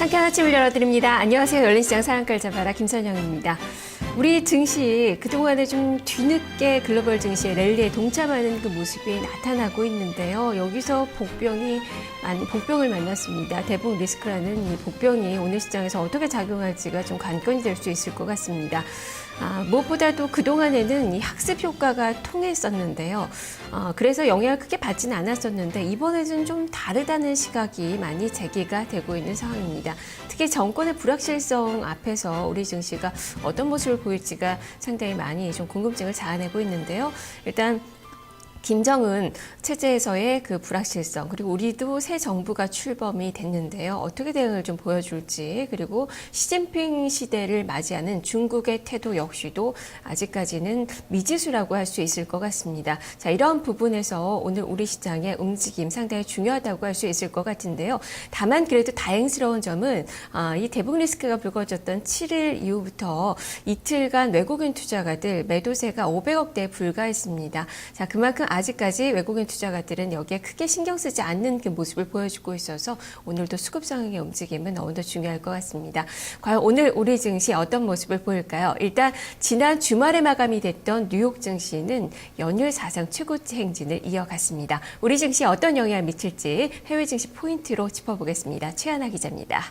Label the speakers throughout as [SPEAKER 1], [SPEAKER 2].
[SPEAKER 1] 상쾌한 아침을 열어드립니다. 안녕하세요. 열린시장 상한가를 잡아라 김선영입니다. 우리 증시 그동안에 좀 뒤늦게 글로벌 증시의 랠리에 동참하는 그 모습이 나타나고 있는데요. 여기서 복병을 만났습니다. 대북 리스크라는 이 복병이 오늘 시장에서 어떻게 작용할지가 좀 관건이 될 수 있을 것 같습니다. 무엇보다도 그동안에는 이 학습 효과가 통했었는데요. 그래서 영향을 크게 받지는 않았었는데 이번에는 좀 다르다는 시각이 많이 제기가 되고 있는 상황입니다. 특히 정권의 불확실성 앞에서 우리 증시가 어떤 모습을 보일지가 상당히 많이 좀 궁금증을 자아내고 있는데요. 일단 김정은 체제에서의 그 불확실성, 그리고 우리도 새 정부가 출범이 됐는데요. 어떻게 대응을 좀 보여줄지, 그리고 시진핑 시대를 맞이하는 중국의 태도 역시도 아직까지는 미지수라고 할 수 있을 것 같습니다. 자, 이런 부분에서 오늘 우리 시장의 움직임 상당히 중요하다고 할 수 있을 것 같은데요. 다만 그래도 다행스러운 점은 이 대북 리스크가 불거졌던 7일 이후부터 이틀간 외국인 투자가들 매도세가 500억대에 불과했습니다. 자, 그만큼 아직까지 외국인 투자가들은 여기에 크게 신경 쓰지 않는 그 모습을 보여주고 있어서 오늘도 수급 상황의 움직임은 너무 더 중요할 것 같습니다. 과연 오늘 우리 증시 어떤 모습을 보일까요? 일단 지난 주말에 마감이 됐던 뉴욕 증시는 연일 사상 최고치 행진을 이어갔습니다. 우리 증시에 어떤 영향을 미칠지 해외 증시 포인트로 짚어보겠습니다. 최하나 기자입니다.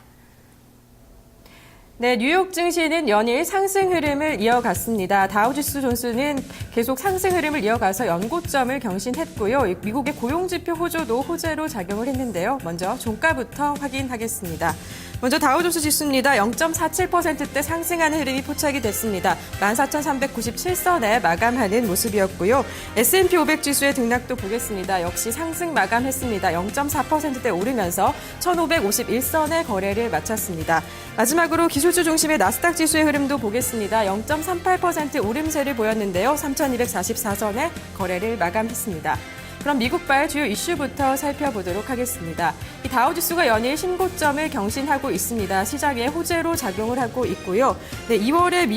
[SPEAKER 2] 네, 뉴욕 증시는 연일 상승 흐름을 이어갔습니다. 다우지수 존스는 계속 상승 흐름을 이어가서 연고점을 경신했고요. 미국의 고용지표 호조도 호재로 작용을 했는데요. 먼저 종가부터 확인하겠습니다. 먼저 다우존스 지수입니다. 0.47%대 상승하는 흐름이 포착이 됐습니다. 14,397선에 마감하는 모습이었고요. S&P 500 지수의 등락도 보겠습니다. 역시 상승 마감했습니다. 0.4%대 오르면서 1,551선의 거래를 마쳤습니다. 마지막으로 기술주 중심의 나스닥 지수의 흐름도 보겠습니다. 0.38% 오름세를 보였는데요. 3,244선의 거래를 마감했습니다. 그럼 미국발 주요 이슈부터 살펴보도록 하겠습니다. 이 다우지수가 연일 신고점을 경신하고 있습니다. 시장에 호재로 작용을 하고 있고요. 네, 2월에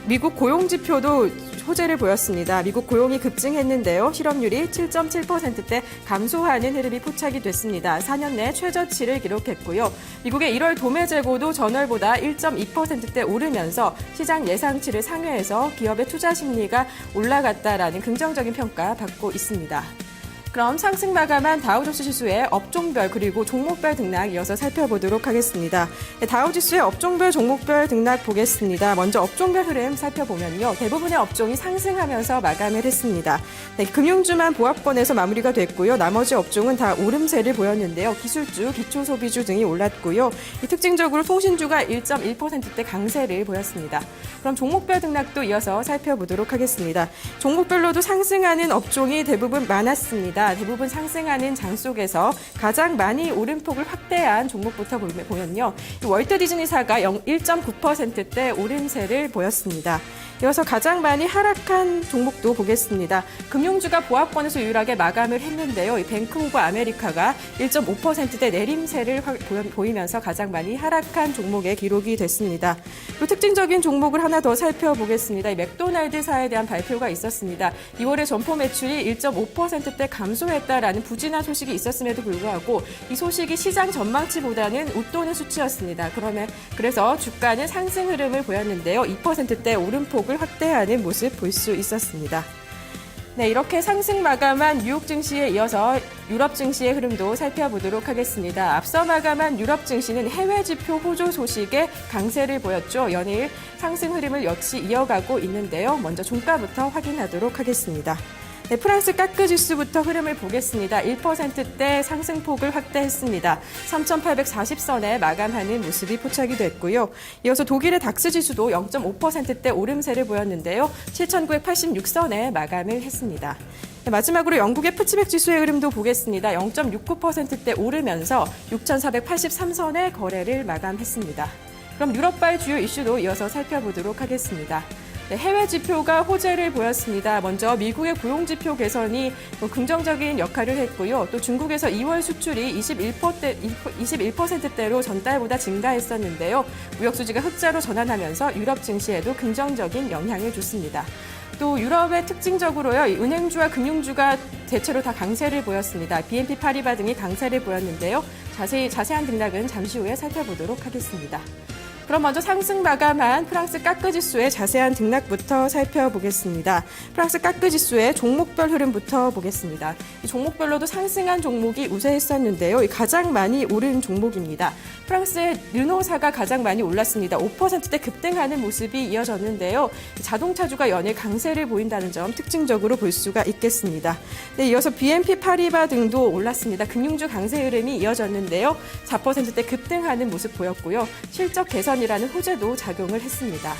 [SPEAKER 2] 미국 고용지표도 호재를 보였습니다. 미국 고용이 급증했는데요. 실업률이 7.7%대 감소하는 흐름이 포착이 됐습니다. 4년 내 최저치를 기록했고요. 미국의 1월 도매 재고도 전월보다 1.2%대 오르면서 시장 예상치를 상회해서 기업의 투자 심리가 올라갔다라는 긍정적인 평가 받고 있습니다. 그럼 상승 마감한 다우존스 지수의 업종별 그리고 종목별 등락 이어서 살펴보도록 하겠습니다. 네, 다우지수의 업종별 종목별 등락 보겠습니다. 먼저 업종별 흐름 살펴보면요. 대부분의 업종이 상승하면서 마감을 했습니다. 네, 금융주만 보합권에서 마무리가 됐고요. 나머지 업종은 다 오름세를 보였는데요. 기술주, 기초소비주 등이 올랐고요. 특징적으로 통신주가 1.1%대 강세를 보였습니다. 그럼 종목별 등락도 이어서 살펴보도록 하겠습니다. 종목별로도 상승하는 업종이 대부분 많았습니다. 대부분 상승하는 장 속에서 가장 많이 오름폭을 확대한 종목부터 보면요. 월트 디즈니사가 1.9%대 오름세를 보였습니다. 이어서 가장 많이 하락한 종목도 보겠습니다. 금융주가 보합권에서 유일하게 마감을 했는데요. 이 뱅크 오브 아메리카가 1.5%대 내림세를 보이면서 가장 많이 하락한 종목에 기록이 됐습니다. 또 특징적인 종목을 하나 더 살펴보겠습니다. 이 맥도날드사에 대한 발표가 있었습니다. 2월에 점포 매출이 1.5%대 감소했다라는 부진한 소식이 있었음에도 불구하고 이 소식이 시장 전망치보다는 웃도는 수치였습니다. 그래서 주가는 상승 흐름을 보였는데요. 2%대 오름폭을 확대하는 모습 볼 수 있었습니다. 네, 이렇게 상승 마감한 뉴욕 증시에 이어서 유럽 증시의 흐름도 살펴보도록 하겠습니다. 앞서 마감한 유럽 증시는 해외 지표 호조 소식에 강세를 보였죠. 연일 상승 흐름을 역시 이어가고 있는데요. 먼저 종가부터 확인하도록 하겠습니다. 네, 프랑스 까크 지수부터 흐름을 보겠습니다. 1%대 상승폭을 확대했습니다. 3,840선에 마감하는 모습이 포착이 됐고요. 이어서 독일의 닥스 지수도 0.5%대 오름세를 보였는데요. 7,986선에 마감을 했습니다. 네, 마지막으로 영국의 푸치백 지수의 흐름도 보겠습니다. 0.69%대 오르면서 6,483선의 거래를 마감했습니다. 그럼 유럽발 주요 이슈도 이어서 살펴보도록 하겠습니다. 네, 해외 지표가 호재를 보였습니다. 먼저 미국의 고용지표 개선이 긍정적인 역할을 했고요. 또 중국에서 2월 수출이 21%대로 전달보다 증가했었는데요. 무역수지가 흑자로 전환하면서 유럽 증시에도 긍정적인 영향을 줬습니다. 또 유럽의 특징적으로요, 이 은행주와 금융주가 대체로 다 강세를 보였습니다. BNP 파리바 등이 강세를 보였는데요. 자세한 등락은 잠시 후에 살펴보도록 하겠습니다. 그럼 먼저 상승 마감한 프랑스 까크 지수의 자세한 등락부터 살펴보겠습니다. 프랑스 까크 지수의 종목별 흐름부터 보겠습니다. 이 종목별로도 상승한 종목이 우세했었는데요. 가장 많이 오른 종목입니다. 프랑스의 르노사가 가장 많이 올랐습니다. 5%대 급등하는 모습이 이어졌는데요. 자동차주가 연일 강세를 보인다는 점 특징적으로 볼 수가 있겠습니다. 네, 이어서 BNP 파리바 등도 올랐습니다. 금융주 강세 흐름이 이어졌는데요. 4%대 급등하는 모습 보였고요. 실적 개선이라는 호재도 작용을 했습니다.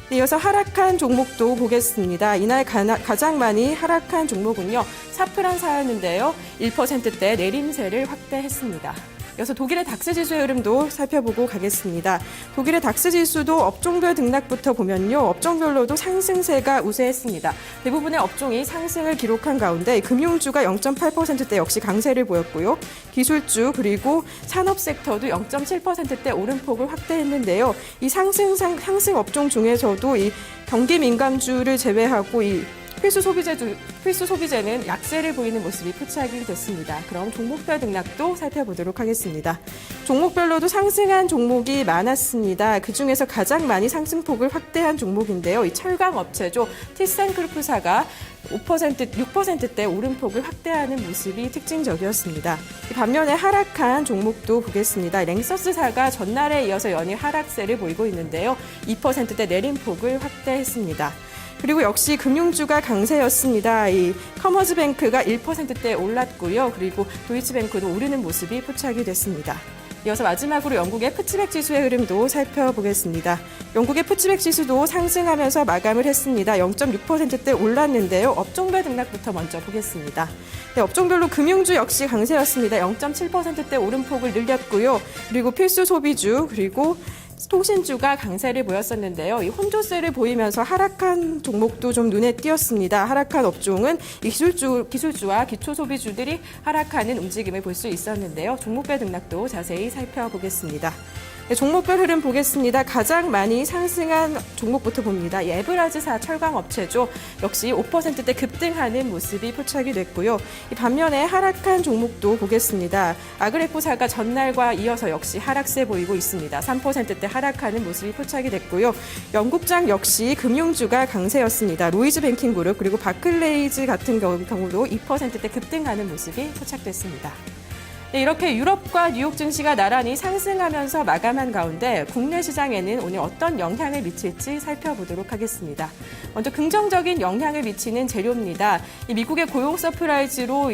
[SPEAKER 2] 네, 이어서 하락한 종목도 보겠습니다. 이날 가장 많이 하락한 종목은요, 사프란사였는데요. 1%대 내림세를 확대했습니다. 이어서 독일의 닥스 지수의 흐름도 살펴보고 가겠습니다. 독일의 닥스 지수도 업종별 등락부터 보면요, 업종별로도 상승세가 우세했습니다. 대부분의 업종이 상승을 기록한 가운데 금융주가 0.8%대 역시 강세를 보였고요. 기술주 그리고 산업 섹터도 0.7%대 오름폭을 확대했는데요. 이 상승 업종 중에서도 이 경기 민감주를 제외하고 이 필수 소비재는 약세를 보이는 모습이 포착이 됐습니다. 그럼 종목별 등락도 살펴보도록 하겠습니다. 종목별로도 상승한 종목이 많았습니다. 그중에서 가장 많이 상승폭을 확대한 종목인데요. 이 철강 업체죠. 티센크루프사가 6%대 오름폭을 확대하는 모습이 특징적이었습니다. 반면에 하락한 종목도 보겠습니다. 랭서스사가 전날에 이어서 연일 하락세를 보이고 있는데요. 2%대 내림폭을 확대했습니다. 그리고 역시 금융주가 강세였습니다. 이 커머즈뱅크가 1%대 올랐고요. 그리고 도이치뱅크도 오르는 모습이 포착이 됐습니다. 이어서 마지막으로 영국의 푸츠백 지수의 흐름도 살펴보겠습니다. 영국의 푸츠백 지수도 상승하면서 마감을 했습니다. 0.6%대 올랐는데요. 업종별 등락부터 먼저 보겠습니다. 네, 업종별로 금융주 역시 강세였습니다. 0.7%대 오름폭을 늘렸고요. 그리고 필수 소비주 그리고 통신주가 강세를 보였었는데요. 이 혼조세를 보이면서 하락한 종목도 좀 눈에 띄었습니다. 하락한 업종은 기술주와 기초소비주들이 하락하는 움직임을 볼 수 있었는데요. 종목별 등락도 자세히 살펴보겠습니다. 네, 종목별 흐름 보겠습니다. 가장 많이 상승한 종목부터 봅니다. 이 에브라즈사 철강업체죠. 역시 5%대 급등하는 모습이 포착이 됐고요. 이 반면에 하락한 종목도 보겠습니다. 아그레코사가 전날과 이어서 역시 하락세 보이고 있습니다. 3%대 하락하는 모습이 포착이 됐고요. 영국장 역시 금융주가 강세였습니다. 로이즈 뱅킹그룹 그리고 바클레이즈 같은 경우도 2%대 급등하는 모습이 포착됐습니다. 네, 이렇게 유럽과 뉴욕 증시가 나란히 상승하면서 마감한 가운데 국내 시장에는 오늘 어떤 영향을 미칠지 살펴보도록 하겠습니다. 먼저 긍정적인 영향을 미치는 재료입니다. 이 미국의 고용 서프라이즈로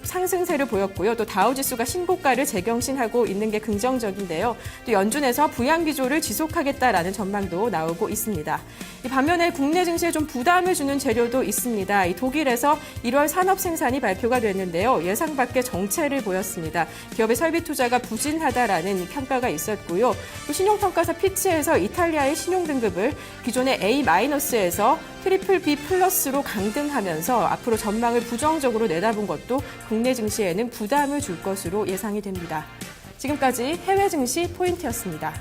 [SPEAKER 2] 상승세를 보였고요. 또 다우지수가 신고가를 재경신하고 있는 게 긍정적인데요. 또 연준에서 부양 기조를 지속하겠다라는 전망도 나오고 있습니다. 이 반면에 국내 증시에 좀 부담을 주는 재료도 있습니다. 이 독일에서 1월 산업 생산이 발표가 됐는데요. 예상 밖의 정체를 보였습니다. 기업의 설비 투자가 부진하다라는 평가가 있었고요. 또 신용평가사 피치에서 이탈리아의 신용 등급을 기존의 A-에서 트리플 B 플러스로 강등하면서 앞으로 전망을 부정적으로 내다본 것도 국내 증시에는 부담을 줄 것으로 예상이 됩니다. 지금까지 해외 증시 포인트였습니다.